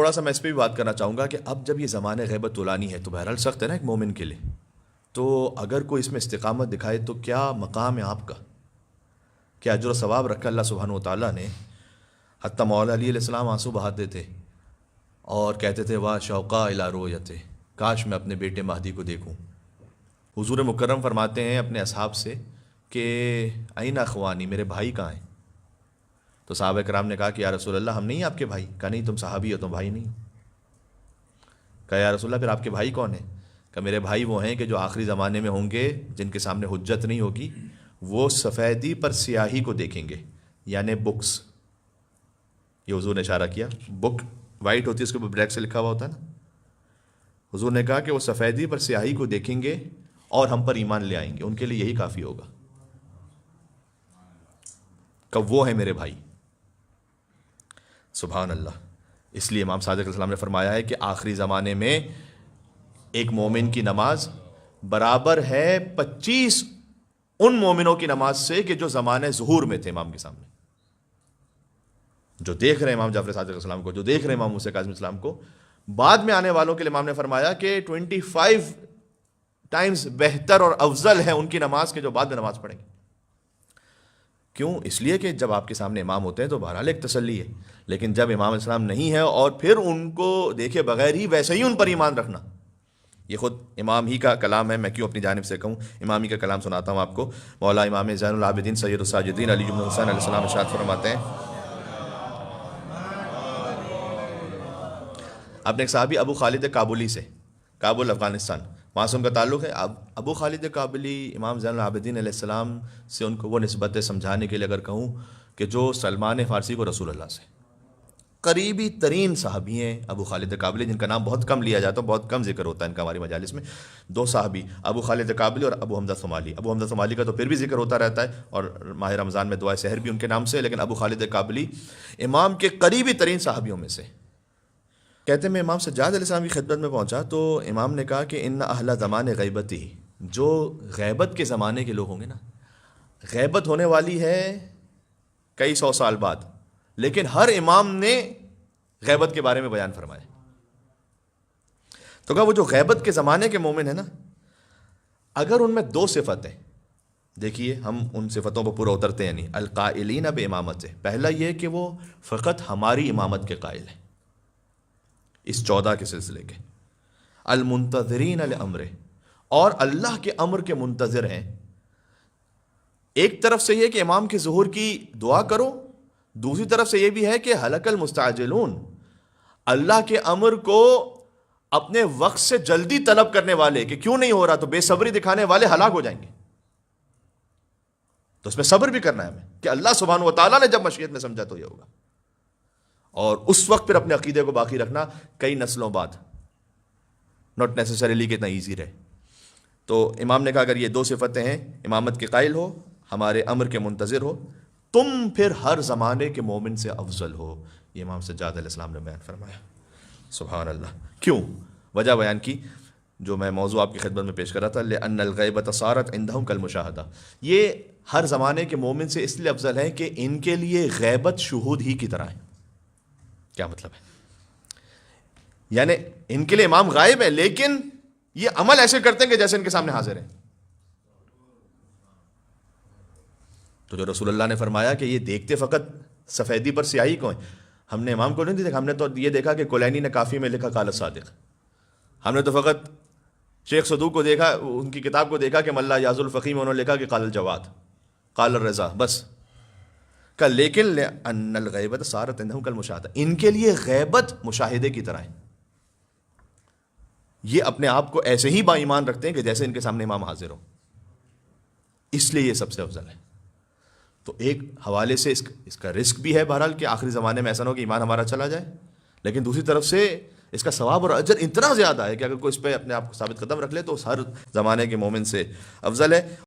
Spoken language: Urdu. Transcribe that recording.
تھوڑا سا میں اس پہ بھی بات کرنا چاہوں گا کہ اب جب یہ زمانہ غیبت طولانی ہے تو بہرحال سخت ہے نا ایک مومن کے لیے. تو اگر کوئی اس میں استقامت دکھائے تو کیا مقام ہے آپ کا، کیا اجر و ثواب رکھا اللہ سبحانہ و تعالیٰ نے. حتیٰ مولا علی علیہ السلام آنسو بہاتے تھے اور کہتے تھے واہ شوقا الی رؤیتہ، کاش میں اپنے بیٹے مہدی کو دیکھوں. حضور مکرم فرماتے ہیں اپنے اصحاب سے کہ این اخوانی، میرے بھائی کہاں ہیں؟ تو صحابہ کرام نے کہا کہ یا رسول اللہ ہم نہیں ہیں آپ کے بھائی. کہا نہیں، تم صحابی ہو، تم بھائی نہیں. کہا یا رسول اللہ پھر آپ کے بھائی کون ہیں؟ کہ میرے بھائی وہ ہیں کہ جو آخری زمانے میں ہوں گے، جن کے سامنے حجت نہیں ہوگی، وہ سفیدی پر سیاہی کو دیکھیں گے، یعنی بکس. یہ حضور نے اشارہ کیا، بک وائٹ ہوتی ہے، اس کے اوپر بلیک سے لکھا ہوا ہوتا ہے نا. حضور نے کہا کہ وہ سفیدی پر سیاہی کو دیکھیں گے اور ہم پر ایمان لے آئیں گے، ان کے لیے یہی کافی ہوگا کہ وہ ہے میرے بھائی. سبحان اللہ. اس لیے امام صادق علیہ السلام نے فرمایا ہے کہ آخری زمانے میں ایک مومن کی نماز برابر ہے 25 ان مومنوں کی نماز سے کہ جو زمانے ظہور میں تھے امام کے سامنے، جو دیکھ رہے ہیں امام جعفر صادق علیہ السلام کو، جو دیکھ رہے ہیں امام موسیٰ کاظم علیہ السلام کو. بعد میں آنے والوں کے لیے امام نے فرمایا کہ 25 ٹائمز بہتر اور افضل ہے ان کی نماز کے جو بعد میں نماز پڑھیں گے. کیوں؟ اس لیے کہ جب آپ کے سامنے امام ہوتے ہیں تو بہرحال ایک تسلی ہے، لیکن جب امام السلام نہیں ہے اور پھر ان کو دیکھے بغیر ہی ویسے ہی ان پر ایمان رکھنا، یہ خود امام ہی کا کلام ہے. میں کیوں اپنی جانب سے کہوں، امام ہی کا کلام سناتا ہوں آپ کو. مولا امام زین العابدین سید الساجدین علی بن حسین علیہ السلام ارشاد فرماتے ہیں، اپنے ایک صحابی ابو خالد کابلی سے، کابل افغانستان، وہاں سے ان کا تعلق ہے. ابو خالد کابلی امام زین العابدین علیہ السلام سے ان کو وہ نسبتیں سمجھانے کے لیے اگر کہوں کہ جو سلمان فارسی کو رسول اللہ سے قریبی ترین صحابی ہیں ابو خالد کابلی، جن کا نام بہت کم لیا جاتا ہے، بہت کم ذکر ہوتا ہے ان کا ہماری مجالس میں. 2 صحابی ابو خالد کابلی اور ابو حمزہ ثمالی. ابو حمزہ ثمالی کا تو پھر بھی ذکر ہوتا رہتا ہے اور ماہ رمضان میں دعائے سحر بھی ان کے نام سے ہے، لیکن ابو خالد کابلی امام کے قریبی ترین صحابیوں میں سے. کہتے ہیں میں امام سجاد علیہ السلام کی خدمت میں پہنچا تو امام نے کہا کہ ان اہل زمان غیبتی، جو غیبت کے زمانے کے لوگ ہوں گے نا، غیبت ہونے والی ہے کئی 100 سال بعد، لیکن ہر امام نے غیبت کے بارے میں بیان فرمایا. تو کہا وہ جو غیبت کے زمانے کے مومن ہیں نا، اگر ان میں 2 صفتیں، دیکھیے ہم ان صفتوں پر پورا اترتے ہیں نہیں. القائلین بامامت، پہلا یہ کہ وہ فقط ہماری امامت کے قائل ہیں اس 14 کے سلسلے کے. المنتظرین لامرہ، اور اللہ کے امر کے منتظر ہیں. ایک طرف سے یہ کہ امام کے ظہور کی دعا کرو، دوسری طرف سے یہ بھی ہے کہ ہلک المستعجلون، اللہ کے امر کو اپنے وقت سے جلدی طلب کرنے والے کہ کیوں نہیں ہو رہا، تو بے صبری دکھانے والے ہلاک ہو جائیں گے. تو اس میں صبر بھی کرنا ہے ہمیں کہ اللہ سبحانہ و تعالیٰ نے جب مشیت میں سمجھا تو یہ ہوگا، اور اس وقت پھر اپنے عقیدے کو باقی رکھنا کئی نسلوں بعد، ناٹ نیسسریلی کہ اتنا ایزی رہے. تو امام نے کہا اگر یہ 2 صفتیں ہیں، امامت کے قائل ہو، ہمارے امر کے منتظر ہو، تم پھر ہر زمانے کے مومن سے افضل ہو. یہ امام سجاد علیہ السلام نے بیان فرمایا. سبحان اللہ. کیوں؟ وجہ بیان کی جو میں موضوع آپ کی خدمت میں پیش کر رہا تھا، لأن الغیبۃ صارت عندہم کالمشاہدہ، یہ ہر زمانے کے مومن سے اس لیے افضل ہے کہ ان کے لیے غیبت شہود ہی کی طرح ہے. کیا مطلب ہے؟ یعنی ان کے لیے امام غائب ہے لیکن یہ عمل ایسے کرتے ہیں کہ جیسے ان کے سامنے حاضر ہیں. تو جو رسول اللہ نے فرمایا کہ یہ دیکھتے فقط سفیدی پر سیاہی کو ہیں، ہم نے امام کو نہیں دیکھا، ہم نے تو یہ دیکھا کہ کلینی نے کافی میں لکھا قال صادق. ہم نے تو فقط شیخ صدوق کو دیکھا، ان کی کتاب کو دیکھا کہ ملا یاز الفقی میں انہوں نے لکھا کہ قال الجواد، قال الرضا، بس. لیکن لأن الغیبۃ صارت عندہم کالمشاہدہ، ان کے لیے غیبت مشاہدے کی طرح ہے. یہ اپنے آپ کو ایسے ہی با ایمان رکھتے ہیں کہ جیسے ان کے سامنے امام حاضر ہو، اس لیے یہ سب سے افضل ہے. تو ایک حوالے سے اس کا رسک بھی ہے بہرحال کہ آخری زمانے میں ایسا نہ ہو کہ ایمان ہمارا چلا جائے، لیکن دوسری طرف سے اس کا ثواب اور اجر اتنا زیادہ ہے کہ اگر کوئی اس پہ اپنے آپ کو ثابت قدم رکھ لے تو اس ہر زمانے کے مومن سے افضل ہے.